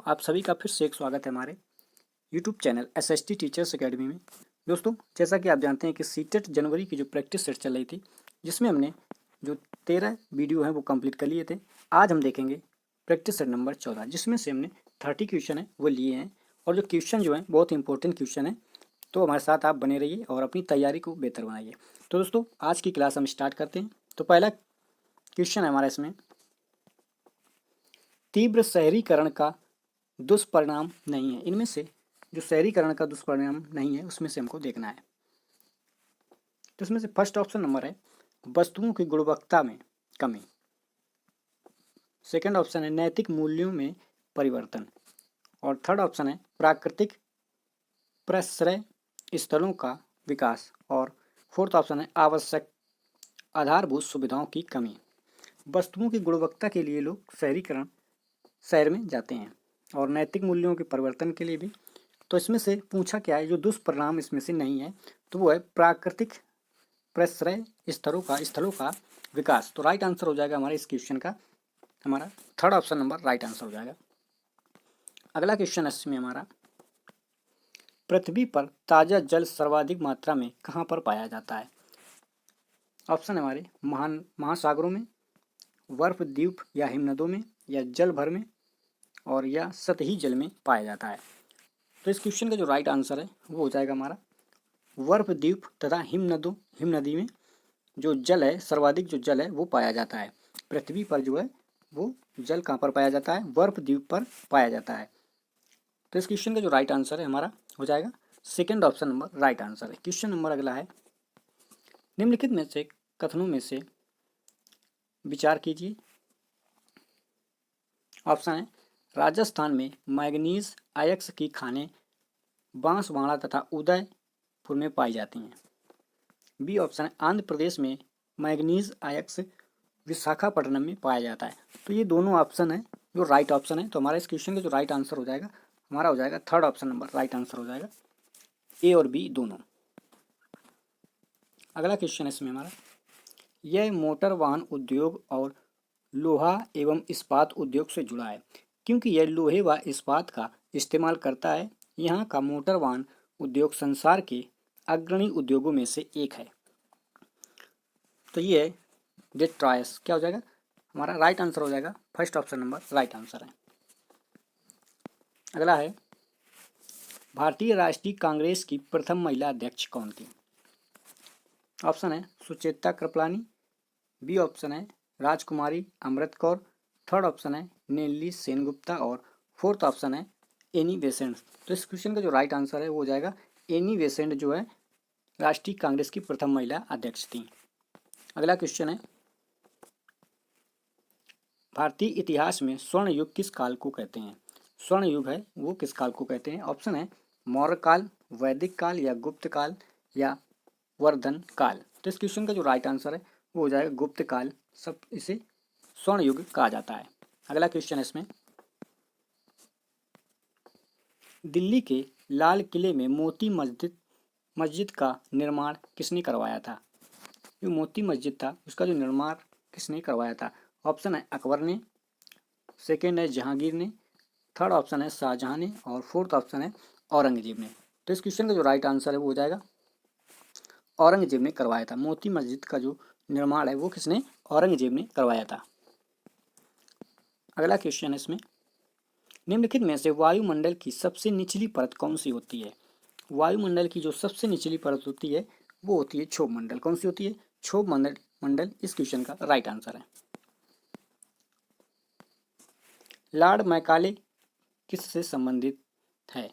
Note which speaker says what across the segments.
Speaker 1: आप सभी का फिर से एक स्वागत है हमारे YouTube channel SST teachers academy में। दोस्तों, जैसा कि आप जानते हैं कि सीटेट जनवरी की जो प्रैक्टिस सेट चल रही थी, जिसमें हमने जो 13 वीडियो हैं वो कंप्लीट कर लिए थे। आज हम देखेंगे प्रैक्टिस सेट नंबर 14, जिसमें से हमने 30 क्वेश्चन है वो लिए हैं और जो क्वेश्चन जो हैं बहुत इंपॉर्टेंट क्वेश्चन है। तो हमारे साथ आप बने रहिए और अपनी तैयारी को बेहतर बनाइए। तो दोस्तों, आज की क्लास हम स्टार्ट करते हैं। तो पहला क्वेश्चन है हमारा इसमें, तीव्र शहरीकरण का दुष्परिणाम नहीं है। इनमें से जो शहरीकरण का दुष्परिणाम नहीं है उसमें से हमको देखना है। तो इसमें से फर्स्ट ऑप्शन नंबर है वस्तुओं की गुणवत्ता में कमी। सेकंड ऑप्शन है नैतिक मूल्यों में परिवर्तन। और थर्ड ऑप्शन है प्राकृतिक प्रश्रय स्थलों का विकास। और फोर्थ ऑप्शन है आवश्यक आधारभूत सुविधाओं की कमी। वस्तुओं की गुणवत्ता के लिए लोग शहर में जाते हैं और नैतिक मूल्यों के परिवर्तन के लिए भी। तो इसमें से पूछा क्या है, जो दुष्परिणाम इसमें से नहीं है तो वो है प्राकृतिक प्रश्रय स्थलों का विकास। तो राइट आंसर हो जाएगा हमारे इस क्वेश्चन का, हमारा third option number right answer हो जाएगा। अगला क्वेश्चन इसमें हमारा, पृथ्वी पर ताज़ा जल सर्वाधिक मात्रा में कहाँ पर पाया जाता है। ऑप्शन है हमारे महासागरों में, बर्फ द्वीप या हिमनदों में, या जल भर में, और या सतही जल में पाया जाता है। तो इस क्वेश्चन का जो राइट आंसर है वो हो जाएगा हमारा बर्फ द्वीप तथा हिमनदी में जो जल है, सर्वाधिक जो जल है वो पाया जाता है। पृथ्वी पर जो है वो जल कहाँ पर पाया जाता है, बर्फ द्वीप पर पाया जाता है। तो इस क्वेश्चन का जो राइट आंसर है हमारा हो जाएगा second option number right answer है। क्वेश्चन नंबर अगला है, निम्नलिखित में से कथनों में से विचार कीजिए। ऑप्शन है राजस्थान में मैग्नीज आयस्क की खानें बांसवाड़ा तथा उदयपुर में पाई जाती हैं। बी ऑप्शन है आंध्र प्रदेश में मैग्नीज आयस्क विशाखापट्टनम में पाया जाता है। तो ये दोनों ऑप्शन है जो राइट ऑप्शन है। तो हमारा इस क्वेश्चन का जो राइट आंसर हो जाएगा हमारा हो जाएगा third option number right answer हो जाएगा, ए और बी दोनों। अगला क्वेश्चन इसमें हमारा, यह मोटर वाहन उद्योग और लोहा एवं इस्पात उद्योग से जुड़ा है क्योंकि यह लोहे व इस्पात का इस्तेमाल करता है। यहाँ का मोटर वाहन उद्योग संसार के अग्रणी उद्योगों में से एक है। तो ये है डेट्रॉयस, क्या हो जाएगा हमारा राइट आंसर हो जाएगा, first option number right answer है। अगला है, भारतीय राष्ट्रीय कांग्रेस की प्रथम महिला अध्यक्ष कौन थी। ऑप्शन है सुचेता कृपलानी, बी ऑप्शन है राजकुमारी अमृत कौर, थर्ड ऑप्शन है नेल्ली सेनगुप्ता, और फोर्थ ऑप्शन है एनी बेसेंट। तो इस क्वेश्चन का जो राइट आंसर है वो हो जाएगा एनी बेसेंट जो है राष्ट्रीय कांग्रेस की प्रथम महिला अध्यक्ष थी। अगला क्वेश्चन है, भारतीय इतिहास में स्वर्ण युग किस काल को कहते हैं। स्वर्ण युग है वो किस काल को कहते हैं। ऑप्शन है मौर्य काल, वैदिक काल, या गुप्त काल, या वर्धन काल। तो इस क्वेश्चन का जो राइट आंसर है वो हो जाएगा गुप्त काल, सब इसे स्वर्ण युग कहा जाता है। अगला क्वेश्चन है इसमें, दिल्ली के लाल किले में मोती मस्जिद का निर्माण किसने करवाया था। जो मोती मस्जिद था उसका जो निर्माण किसने करवाया था। ऑप्शन है अकबर ने, सेकेंड है जहांगीर ने, थर्ड ऑप्शन है शाहजहां ने, और फोर्थ ऑप्शन है औरंगजेब ने। तो इस क्वेश्चन का जो राइट आंसर है वो हो जाएगा औरंगजेब ने करवाया था। मोती मस्जिद का जो निर्माण है वो किसने, औरंगजेब ने करवाया था। अगला क्वेश्चन है इसमें, निम्नलिखित में से वायुमंडल की सबसे निचली परत कौन सी होती है। वायुमंडल की जो सबसे निचली परत होती है वो होती है क्षोभ मंडल। कौन सी होती है, क्षोभ मंडल इस क्वेश्चन का राइट आंसर है। लॉर्ड मैकाले किससे संबंधित है।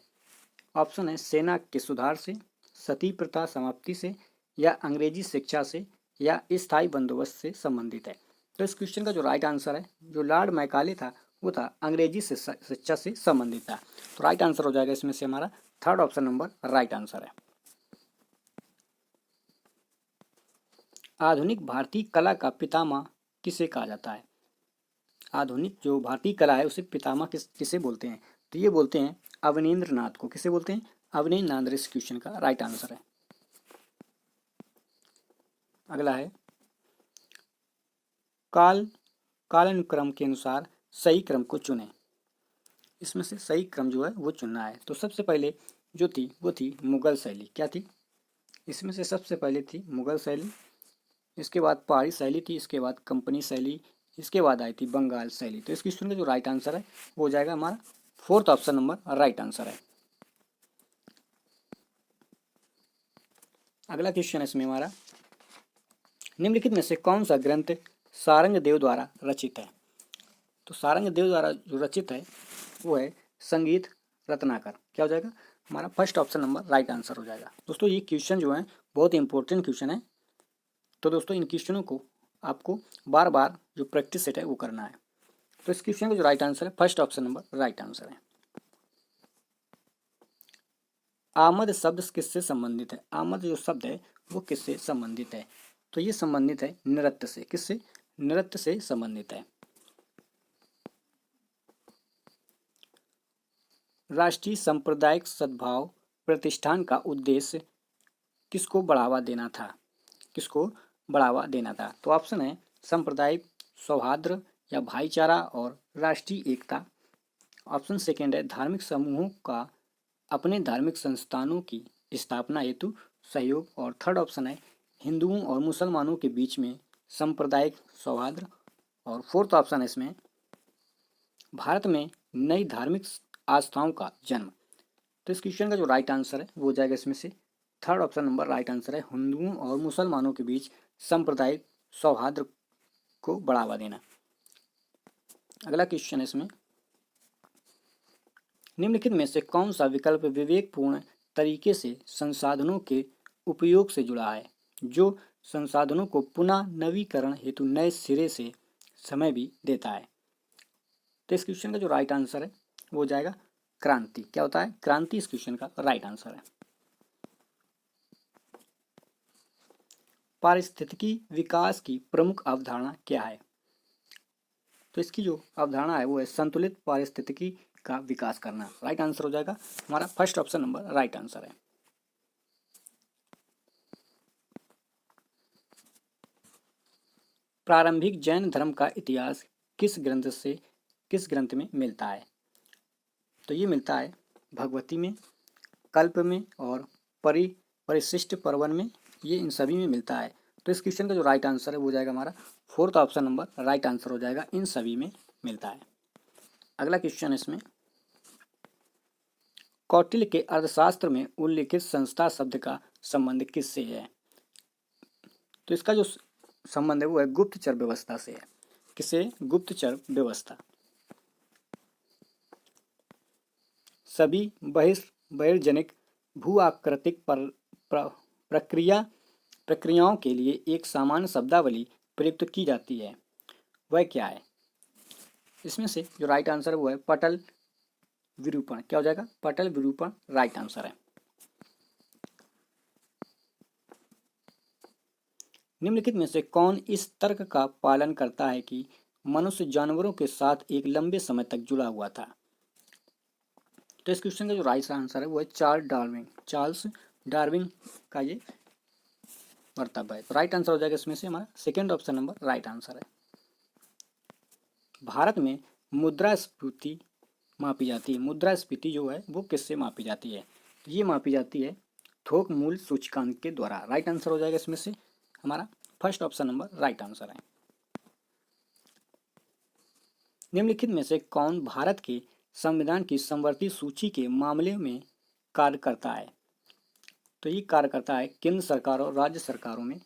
Speaker 1: ऑप्शन है सेना के सुधार से, सती प्रथा समाप्ति से, या अंग्रेजी शिक्षा से, या स्थायी बंदोबस्त से संबंधित है। तो इस क्वेश्चन का जो राइट आंसर है, जो लॉर्ड मैकाले था वो था अंग्रेजी शिक्षा से संबंधित था। तो राइट आंसर हो जाएगा इसमें से हमारा third option number right answer है। आधुनिक भारतीय कला का पितामह किसे कहा जाता है। आधुनिक जो भारतीय कला है उसे पितामह किसे बोलते हैं। तो ये बोलते हैं अवनींद्र नाथ को। किसे बोलते हैं, अवनींद्र नाथ। इस क्वेश्चन का राइट आंसर है। अगला है, कालानुक्रम के अनुसार सही क्रम को चुनें। इसमें से सही क्रम जो है वो चुनना है। तो सबसे पहले जो थी वो थी मुगल शैली। क्या थी? इसमें से सबसे पहले थी मुगल शैली, इसके बाद पहाड़ी शैली थी, इसके बाद कंपनी शैली, इसके बाद आई थी बंगाल शैली। तो इस क्वेश्चन का जो राइट आंसर है वो हो जाएगा हमारा fourth option number right answer है। अगला क्वेश्चन है इसमें हमारा, निम्नलिखित में से कौन सा ग्रंथ सारंग देव द्वारा रचित है? तो सारंग देव द्वारा जो रचित है वो है संगीत रत्नाकर। क्या हो जाएगा? हमारा first option number right answer हो जाएगा। दोस्तों ये क्वेश्चन जो है बहुत ही इंपॉर्टेंट क्वेश्चन है। तो दोस्तों इन क्वेश्चनों को आपको बार बार जो प्रैक्टिस सेट है वो करना है। तो इस क्वेश्चन का जो राइट आंसर है first option number right answer है। आमद शब्द किससे संबंधित है? आमद जो शब्द है वो किससे संबंधित है? तो ये संबंधित है नृत्य से। किससे? नृत्य से संबंधित है। राष्ट्रीय सांप्रदायिक सद्भाव प्रतिष्ठान का उद्देश्य किसको बढ़ावा देना था? किसको बढ़ावा देना था? तो ऑप्शन है सांप्रदायिक सौहार्द या भाईचारा और राष्ट्रीय एकता। ऑप्शन सेकेंड है धार्मिक समूहों का अपने धार्मिक संस्थानों की स्थापना हेतु सहयोग। और थर्ड ऑप्शन है हिंदुओं और मुसलमानों के बीच में सांप्रदायिक सौहार्द। और फोर्थ ऑप्शन है इसमें भारत में नई धार्मिक आस्थाओं का जन्म। तो इस क्वेश्चन का जो राइट आंसर है वो हो जाएगा इसमें से third option number right answer है हिंदुओं और मुसलमानों के बीच सांप्रदायिक सौहार्द को बढ़ावा देना। अगला क्वेश्चन है इसमें, निम्नलिखित में से कौन सा विकल्प विवेकपूर्ण तरीके से संसाधनों के उपयोग से जुड़ा है, जो संसाधनों को पुनः नवीकरण हेतु नए सिरे से समय भी देता है? तो इस क्वेश्चन का जो राइट आंसर है वो हो जाएगा क्रांति। क्या होता है? क्रांति इस क्वेश्चन का राइट आंसर है। पारिस्थितिकी विकास की प्रमुख अवधारणा क्या है? तो इसकी जो अवधारणा है वो है संतुलित पारिस्थितिकी का विकास करना। राइट आंसर हो जाएगा हमारा first option number right answer है। प्रारंभिक जैन धर्म का इतिहास किस ग्रंथ में मिलता है? तो ये मिलता है भगवती में, कल्प में और परिशिष्ट पर्वन में। ये इन सभी में मिलता है। तो इस क्वेश्चन का जो राइट आंसर है वो हो जाएगा हमारा fourth option number right answer हो जाएगा, इन सभी में मिलता है। अगला क्वेश्चन इसमें, कौटिल्य के अर्थशास्त्र में उल्लिखित संस्था शब्द का संबंध किससे है? तो इसका जो संबंध है वो है गुप्तचर व्यवस्था से है। किसे? गुप्तचर व्यवस्था। सभी बहिर्जनिक भू आकृतिक प्रक्रियाओं के लिए एक सामान्य शब्दावली प्रयुक्त की जाती है, वह क्या है? इसमें से जो राइट आंसर है वो है पटल विरूपण। क्या हो जाएगा? पटल विरूपण राइट आंसर है। निम्नलिखित में से कौन इस तर्क का पालन करता है कि मनुष्य जानवरों के साथ एक लंबे समय तक जुड़ा हुआ था? तो इस क्वेश्चन का जो राइट आंसर है वो है चार्ल्स डार्विन का ये वक्तव्य है। तो राइट आंसर हो जाएगा इसमें से हमारा second option number right answer है। भारत में मुद्रास्फीति मापी जाती है। मुद्रास्फीति जो है वो किससे मापी जाती है? ये मापी जाती है थोक मूल्य सूचकांक के द्वारा। राइट आंसर हो जाएगा इसमें से हमारा first option number right answer है। निम्नलिखित में से कौन भारत के संविधान की समवर्ती सूची के मामले में कार्य करता है? तो ये कार्य करता है केंद्र सरकार और राज्य सरकारों में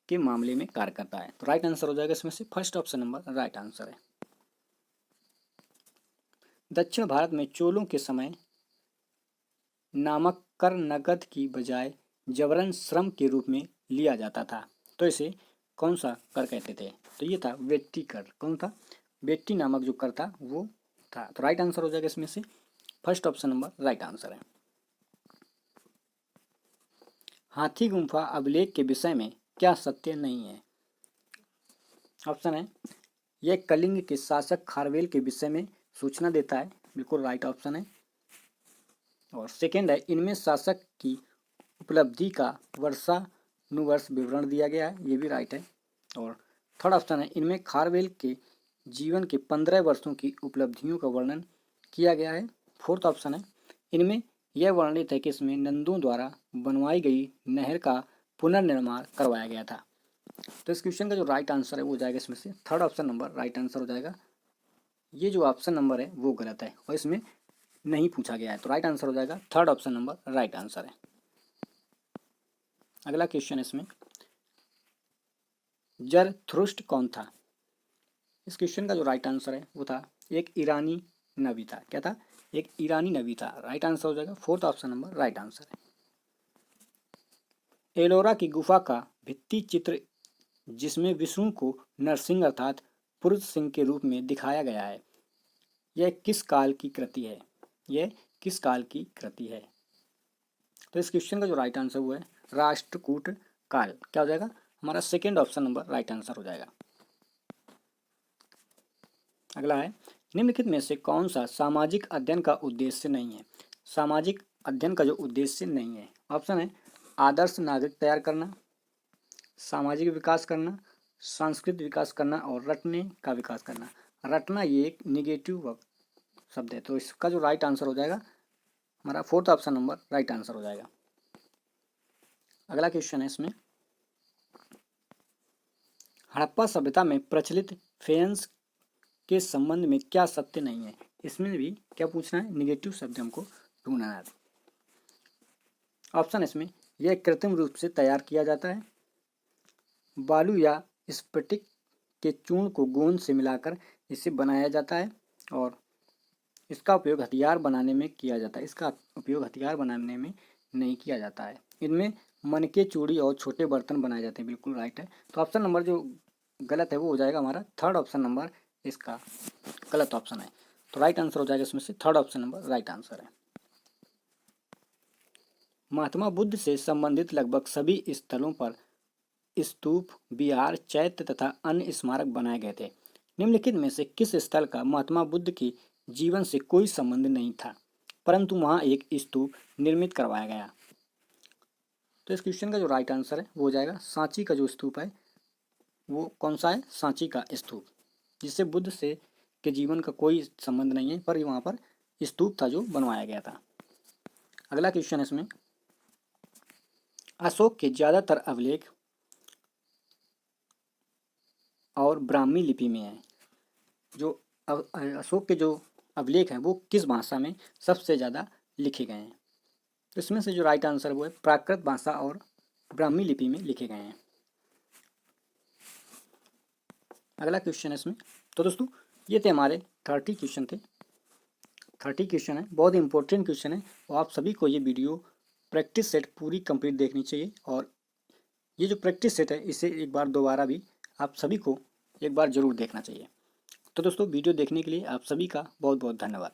Speaker 1: के मामले में कार्य करता है। तो राइट आंसर हो जाएगा इसमें से first option number right answer है। दक्षिण भारत में चोलों के समय नामक कर नकद की बजाय जबरन श्रम के रूप में लिया जाता था। तो इसे कौन सा कर कहते थे? तो ये था वेट्टी कर। कौन था? वेट्टी नामक जो कर था वो था। तो राइट आंसर हो जाएगा इसमें से first option number right answer है। हाथी गुम्फा अभिलेख के विषय में क्या सत्य नहीं है? ऑप्शन है यह कलिंग के शासक खारवेल के विषय में सूचना देता है। बिल्कुल राइट ऑप्शन है। और सेकेंड है इनमें शासक की उपलब्धि का वर्षानुवर्ष विवरण दिया गया है। ये भी राइट है। और थर्ड ऑप्शन है इनमें खारवेल के जीवन के 15 वर्षों की उपलब्धियों का वर्णन किया गया है। फोर्थ ऑप्शन है, इनमें यह वर्णित है कि इसमें नंदों द्वारा बनवाई गई नहर का पुनर्निर्माण करवाया गया था। तो इस क्वेश्चन का जो राइट आंसर है वो हो जाएगा इसमें से third option number right answer हो जाएगा। ये जो ऑप्शन नंबर है वो गलत है और इसमें नहीं पूछा गया है, तो राइट आंसर हो जाएगा third option number right answer है। अगला क्वेश्चन इसमें, जरथुस्त्र कौन था? इस क्वेश्चन का जो राइट आंसर है वो था एक ईरानी नबी था। क्या था? एक ईरानी नबी था। राइट आंसर हो जाएगा fourth option number right answer है। एलोरा की गुफा का भित्ति चित्र जिसमें विष्णु को नरसिंह अर्थात पुरुष सिंह के रूप में दिखाया गया है, यह किस काल की कृति है? यह किस काल की कृति है? तो इस क्वेश्चन का जो राइट आंसर वो है राष्ट्रकूट काल। क्या हो जाएगा? हमारा second option number right answer हो जाएगा। अगला है, निम्नलिखित में से कौन सा सामाजिक अध्ययन का उद्देश्य नहीं है? सामाजिक अध्ययन का जो उद्देश्य नहीं है, ऑप्शन है आदर्श नागरिक तैयार करना, सामाजिक विकास करना, सांस्कृतिक विकास करना और रटने का विकास करना। रटना ये एक निगेटिव शब्द है, तो इसका जो राइट आंसर हो जाएगा हमारा fourth option number right answer हो जाएगा। अगला क्वेश्चन है इसमें, हड़प्पा सभ्यता में प्रचलित फेयंस के संबंध में क्या सत्य नहीं है? इसमें भी क्या पूछना है? निगेटिव शब्द हमको ढूंढना है। ऑप्शन इसमें, यह कृत्रिम रूप से तैयार किया जाता है, बालू या स्फटिक के चूर्ण को गोंद से मिलाकर इसे बनाया जाता है, और इसका उपयोग हथियार बनाने में किया जाता है। इसका उपयोग हथियार बनाने में नहीं किया जाता है। इनमें मनके, चूड़ी और छोटे बर्तन बनाए जाते हैं। बिल्कुल राइट है। तो ऑप्शन नंबर जो गलत है वो हो जाएगा हमारा थर्ड ऑप्शन नंबर, इसका गलत ऑप्शन है। तो राइट आंसर हो जाएगा इसमें से third option number right answer है। महात्मा बुद्ध से संबंधित लगभग सभी स्थलों पर स्तूप, विहार, चैत्य तथा अन्य स्मारक बनाए गए थे। निम्नलिखित में से किस स्थल का महात्मा बुद्ध के जीवन से कोई संबंध नहीं था, परंतु वहां एक स्तूप निर्मित करवाया गया? तो इस क्वेश्चन का जो राइट आंसर है वो हो जाएगा सांची का जो स्तूप है वो कौन सा है? सांची का स्तूप, जिससे बुद्ध से के जीवन का कोई संबंध नहीं है, पर वहां पर स्तूप था जो बनवाया गया था। अगला क्वेश्चन इसमें, अशोक के ज्यादातर अभिलेख और ब्राह्मी लिपि में है। जो अशोक के जो अभिलेख हैं वो किस भाषा में सबसे ज़्यादा लिखे गए हैं? तो इसमें से जो राइट आंसर वो है प्राकृत भाषा और ब्राह्मी लिपि में लिखे गए हैं। अगला क्वेश्चन है इसमें, तो दोस्तों ये थे हमारे 30 क्वेश्चन थे। 30 क्वेश्चन है, बहुत इंपॉर्टेंट क्वेश्चन है, और आप सभी को ये वीडियो प्रैक्टिस सेट पूरी कंप्लीट देखनी चाहिए। और ये जो प्रैक्टिस सेट है इसे एक बार दोबारा भी आप सभी को एक बार ज़रूर देखना चाहिए। तो दोस्तों वीडियो देखने के लिए आप सभी का बहुत बहुत धन्यवाद।